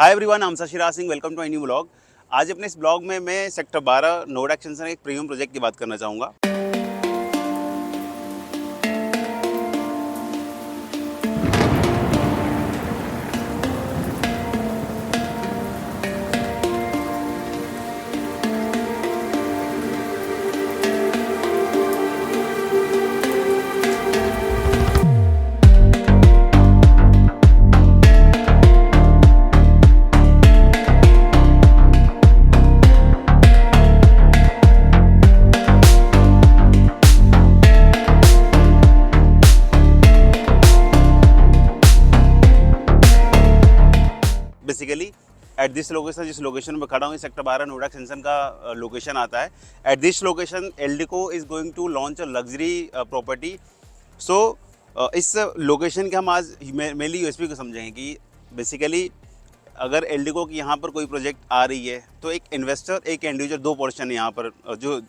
Hi everyone, I am Shashiraj Singh. Welcome to a new blog. आज अपने इस ब्लॉग में मैं सेक्टर 12 नोएडा एक्सटेंशन एक प्रीमियम प्रोजेक्ट की बात करना चाहूँगा। बेसिकली एट दिस लोकेशन, जिस लोकेशन में खड़ा हूँ, सेक्टर 12 नोएडा एक्सटेंशन का लोकेशन आता है। At this location Eldeco is going to launch a luxury property. So इस लोकेशन के हम आज मेनली यूएसपी को समझेंगे कि बेसिकली अगर एल्डिको की यहाँ पर कोई प्रोजेक्ट आ रही है तो एक इन्वेस्टर, एक इंडिविजुअल, दो पोर्शन है यहाँ पर जो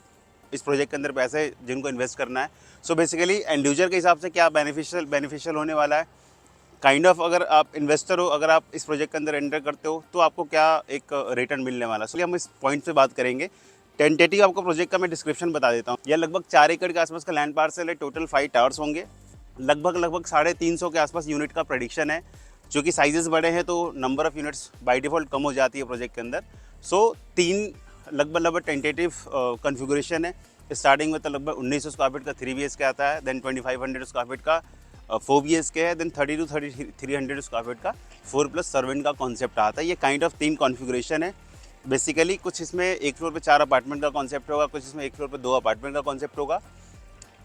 इस प्रोजेक्ट के अंदर पैसे जिनको इन्वेस्ट करना है। सो बेसिकली इंडिविजुअल के हिसाब से क्या बेनिफिशियल होने वाला है, काइंड ऑफ अगर आप इन्वेस्टर हो, अगर आप इस प्रोजेक्ट के अंदर एंटर करते हो तो आपको क्या एक रिटर्न मिलने वाला है। सो हम इस पॉइंट पे बात करेंगे। टेंटेटिव आपको प्रोजेक्ट का मैं डिस्क्रिप्शन बता देता हूँ। यह लगभग 4 एकड़ के आसपास का लैंड पार्सल है। टोटल 5 टावर्स होंगे। लगभग 350 के आसपास यूनिट का प्रेडिक्शन है। जो कि साइजेस बड़े हैं तो number of units by default कम हो जाती है प्रोजेक्ट के अंदर। सो 3 लगभग टेंटेटिव कन्फिगरेशन है। स्टार्टिंग में तो लगभग 1900 स्क्वायर फीट का 3 BHK आता है, देन 2500 स्क्वायर फीट का 4 BHK है, देन 30 to 300 स्क्वायर फीट का 4+ सर्वेंट का कॉन्सेप्ट आता है। ये काइंड ऑफ 3 कॉन्फ़िगरेशन है। बेसिकली कुछ इसमें एक फ्लोर पे 4 अपार्टमेंट का कॉन्सेप्ट होगा, कुछ इसमें एक फ्लोर पे 2 अपार्टमेंट का कॉन्सेप्ट होगा।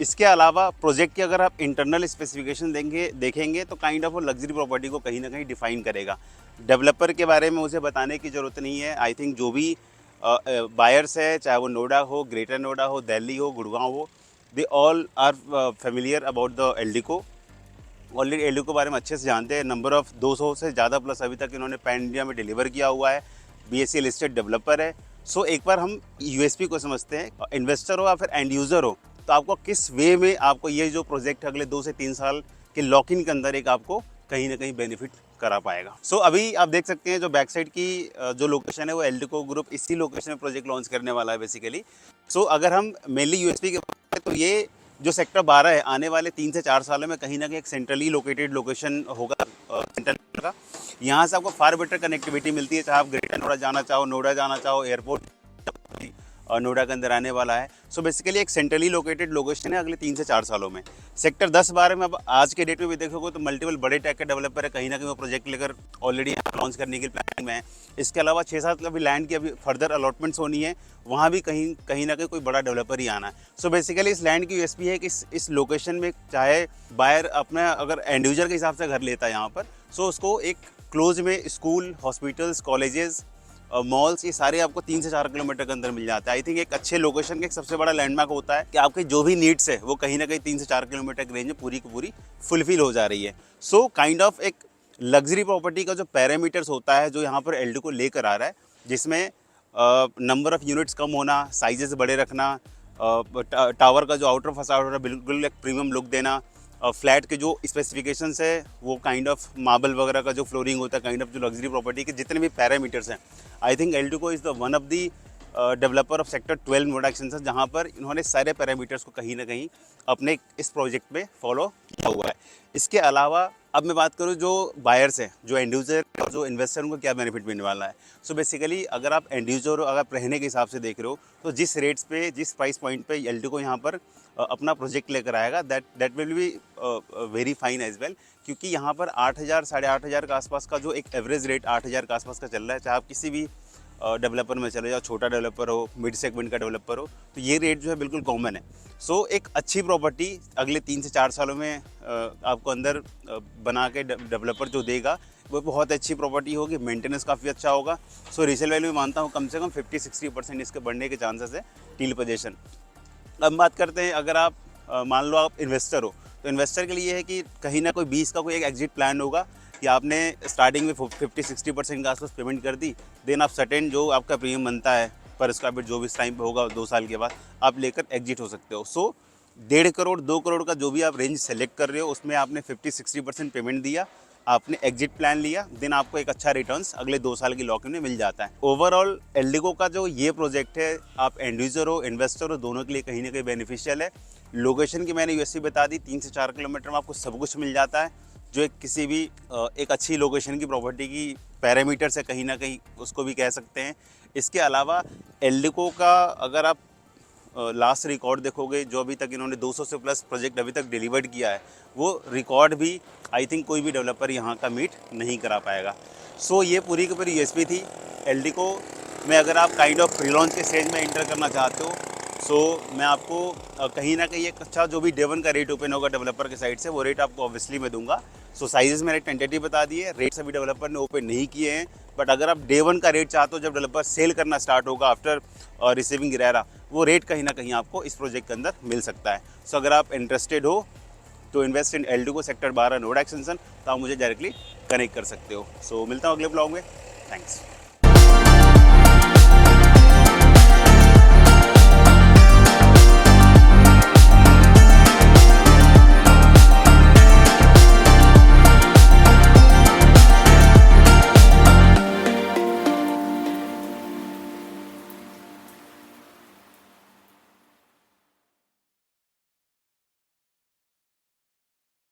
इसके अलावा प्रोजेक्ट की अगर आप इंटरनल स्पेसिफिकेशन देखेंगे तो काइंड ऑफ वो लग्जरी प्रॉपर्टी को कहीं ना कहीं डिफाइन करेगा। डेवलपर के बारे में मुझे बताने की ज़रूरत नहीं है। आई थिंक जो भी बायर्स है, चाहे वो नोएडा हो, ग्रेटर नोएडा हो, दिल्ली हो, गुड़गांव हो, they all are familiar about the Eldeco. Already Eldeco के बारे में अच्छे से जानते हैं। नंबर ऑफ़ 200 से ज़्यादा प्लस अभी तक इन्होंने पैन इंडिया में डिलीवर किया हुआ है। BSE लिस्टेड डेवलपर है। सो एक बार हम यूएसपी को समझते हैं। इन्वेस्टर हो या फिर एंड यूज़र हो, तो आपको किस वे में आपको ये जो प्रोजेक्ट अगले 2 से 3 साल के लॉक इन के अंदर एक आपको कहीं ना कहीं बेनिफिट करा पाएगा। सो अभी आप देख सकते हैं जो बैक साइड की जो लोकेशन है वो एल्डिको ग्रुप इसी लोकेशन में प्रोजेक्ट लॉन्च करने वाला है बेसिकली। सो अगर हम मेनली यूएसपी के बात करें तो ये जो सेक्टर 12 है, आने वाले 3 से 4 सालों में कहीं ना कहीं एक सेंट्रली लोकेटेड लोकेशन होगा। सेंट्रल का यहाँ से आपको फार बेटर कनेक्टिविटी मिलती है, चाहे आप ग्रेटर नोएडा जाना चाहो, नोएडा जाना चाहो, एयरपोर्ट नोएडा के अंदर आने वाला है। सो बेसिकली एक सेंट्रली लोकेटेड लोकेशन है अगले 3 से 4 सालों में। सेक्टर 10-12 में अब आज के डेट में भी देखोगे तो मल्टीपल बड़े टैग के डेवलपर है, कहीं ना कहीं वो प्रोजेक्ट लेकर ऑलरेडी लॉन्च करने की प्लानिंग में है। इसके अलावा 6-7 अभी लैंड की अभी फर्दर अलॉटमेंट्स होनी है, वहाँ भी कहीं ना कहीं कोई बड़ा डेवलपर ही आना है। सो बेसिकली इस लैंड की यूएसपी है कि इस लोकेशन में चाहे बायर अपना अगर एंड यूजर के हिसाब से घर लेता है यहाँ पर, सो उसको एक क्लोज में स्कूल, हॉस्पिटल्स, कॉलेजेस, मॉल्स, ये सारे आपको 3 से 4 किलोमीटर के अंदर मिल जाता है। आई थिंक एक अच्छे लोकेशन का एक सबसे बड़ा लैंडमार्क होता है कि आपके जो भी नीड्स है वो कहीं ना कहीं 3 से 4 किलोमीटर की रेंज में पूरी की पूरी फुलफिल हो जा रही है। सो काइंड ऑफ एक लग्जरी प्रॉपर्टी का जो पैरामीटर्स होता है जो यहाँ पर एल्डिको लेकर आ रहा है, जिसमें नंबर ऑफ़ यूनिट्स कम होना, साइजेस बड़े रखना, टावर का जो आउटर फसाड हो रहा है बिल्कुल एक प्रीमियम लुक देना, फ्लैट के जो स्पेसिफिकेशंस है वो काइंड ऑफ मार्बल वगैरह का जो फ्लोरिंग होता है, काइंड ऑफ जो लग्जरी प्रॉपर्टी के जितने भी पैरामीटर्स हैं, I think Eldeco is the one of the developer of sector 12 Noida extension, जहाँ पर इन्होंने सारे पैरामीटर्स को कहीं ना कहीं अपने इस प्रोजेक्ट में फॉलो किया हुआ है। इसके अलावा अब मैं बात करूँ जो बायर्स हैं, जो एंड यूजर और जो इन्वेस्टर, उनको क्या बेनिफिट मिलने वाला है। सो बेसिकली अगर आप एंड यूजर हो, अगर आप रहने के हिसाब से देख रहे हो, तो जिस रेट्स पे, जिस प्राइस पॉइंट पे एल्डिको यहाँ पर अपना प्रोजेक्ट लेकर आएगा, that will be very fine as well. क्योंकि यहाँ पर 8,000 साढ़े 8,000 के आसपास का जो एक एवरेज रेट 8,000 के आसपास का चल रहा है, चाहे आप किसी भी डेवलपर में चले जाओ, छोटा डेवलपर हो, मिड सेगमेंट का डेवलपर हो, तो ये रेट जो है बिल्कुल कॉमन है। सो एक अच्छी प्रॉपर्टी अगले 3 से 4 सालों में आपको अंदर बना के डेवलपर जो देगा वो बहुत अच्छी प्रॉपर्टी होगी, मेंटेनेंस काफ़ी अच्छा होगा। सो रीसेल वैल्यू मानता हूँ कम से कम 50-60% इसके बढ़ने के चांसेस है टील पोजीशन। अब बात करते हैं, अगर आप मान लो आप इन्वेस्टर हो, तो इन्वेस्टर के लिए है कि कहीं ना कोई 20 का कोई एक एग्जिट प्लान होगा कि आपने स्टार्टिंग में 50-60% के आसपास पेमेंट कर दी, देन आप सर्टेन जो आपका प्रीमियम बनता है पर स्क्वायर फीट जो भी इस टाइम पे होगा 2 साल के बाद आप लेकर एग्जिट हो सकते हो। सो 1.5 करोड़ 2 करोड़ का जो भी आप रेंज सेलेक्ट कर रहे हो उसमें आपने 50-60% पेमेंट दिया, आपने एग्जिट प्लान लिया, देन आपको एक अच्छा रिटर्न्स अगले 2 साल की लॉक-इन में मिल जाता है। ओवरऑल एल्डिको का जो ये प्रोजेक्ट है, आप एंड यूज़र हो, इन्वेस्टर हो, दोनों के लिए कहीं ना कहीं बेनिफिशियल है। लोकेशन की मैंने यूएसपी बता दी, 3 से 4 किलोमीटर में आपको सब कुछ मिल जाता है, जो एक किसी भी एक अच्छी लोकेशन की प्रॉपर्टी की पैरामीटर से कहीं ना कहीं उसको भी कह सकते हैं। इसके अलावा एल्डिको का अगर आप लास्ट रिकॉर्ड देखोगे, जो अभी तक इन्होंने 200 से प्लस प्रोजेक्ट अभी तक डिलीवर्ड किया है, वो रिकॉर्ड भी आई थिंक कोई भी डेवलपर यहाँ का मीट नहीं करा पाएगा। सो ये पूरी की पूरी यूएसपी थी एल्डिको में। अगर आप काइंड ऑफ प्री लॉन्च के स्टेज में एंटर करना चाहते हो, सो मैं आपको कहीं ना कहीं एक अच्छा जो भी डे वन का रेट ओपन होगा डेवलपर के साइड से, वो रेट आपको ऑब्वियसली मैं दूंगा। सो साइजेस मैंने टेंटेटिव बता दिए, रेट्स अभी डेवलपर ने ओपन नहीं किए हैं, बट अगर आप डे वन का रेट चाहते हो, जब डेवलपर सेल करना स्टार्ट होगा आफ्टर रिसीविंग रेरा, वो रेट कहीं ना कहीं आपको इस प्रोजेक्ट के अंदर मिल सकता है। सो अगर आप इंटरेस्टेड हो तो invest in Eldeco sector 12 Noida extension, तो आप मुझे डायरेक्टली कनेक्ट कर सकते हो। सो मिलता हूँ अगले ब्लॉग में। थैंक्स।